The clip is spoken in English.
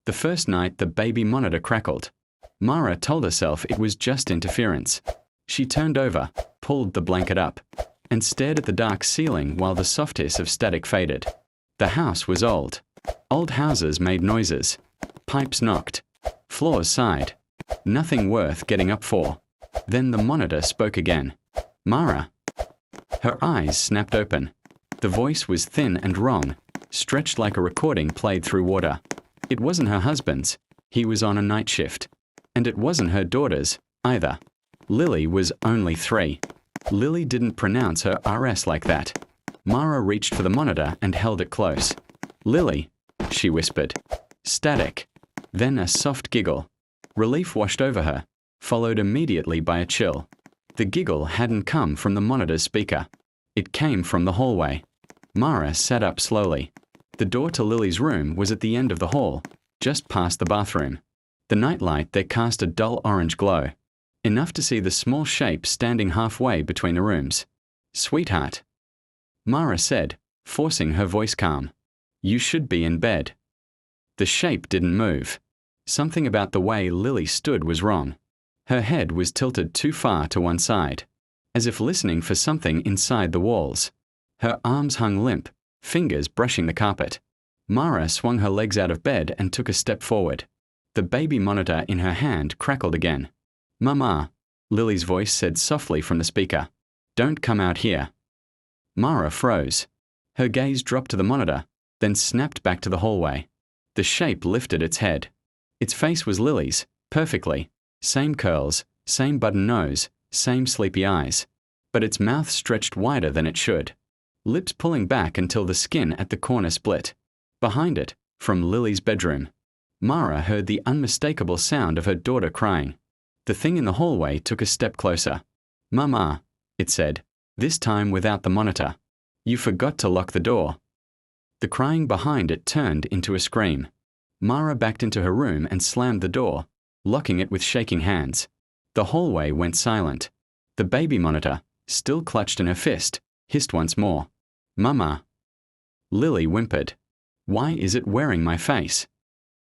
The first night, the baby monitor crackled. Mara told herself it was just interference. She turned over, pulled the blanket up, and stared at the dark ceiling while the soft hiss of static faded. The house was old. Old houses made noises. Pipes knocked. Floors sighed. Nothing worth getting up for. Then the monitor spoke again. Mara. Her eyes snapped open. The voice was thin and wrong, stretched like a recording played through water. It wasn't her husband's. He was on a night shift. And it wasn't her daughter's, either. Lily was only 3. Lily didn't pronounce her RS like that. Mara reached for the monitor and held it close. Lily, she whispered. Static. Then a soft giggle. Relief washed over her, followed immediately by a chill. The giggle hadn't come from the monitor's speaker. It came from the hallway. Mara sat up slowly. The door to Lily's room was at the end of the hall, just past the bathroom. The nightlight there cast a dull orange glow, enough to see the small shape standing halfway between the rooms. Sweetheart, Mara said, forcing her voice calm. You should be in bed. The shape didn't move. Something about the way Lily stood was wrong. Her head was tilted too far to one side, as if listening for something inside the walls. Her arms hung limp, fingers brushing the carpet. Mara swung her legs out of bed and took a step forward. The baby monitor in her hand crackled again. Mama, Lily's voice said softly from the speaker. Don't come out here. Mara froze. Her gaze dropped to the monitor, then snapped back to the hallway. The shape lifted its head. Its face was Lily's, perfectly. Same curls, same button nose, same sleepy eyes. But its mouth stretched wider than it should. Lips pulling back until the skin at the corner split. Behind it, from Lily's bedroom, Mara heard the unmistakable sound of her daughter crying. The thing in the hallway took a step closer. Mama, it said, this time without the monitor. You forgot to lock the door. The crying behind it turned into a scream. Mara backed into her room and slammed the door, locking it with shaking hands. The hallway went silent. The baby monitor, still clutched in her fist, hissed once more. Mama. Lily whimpered. Why is it wearing my face?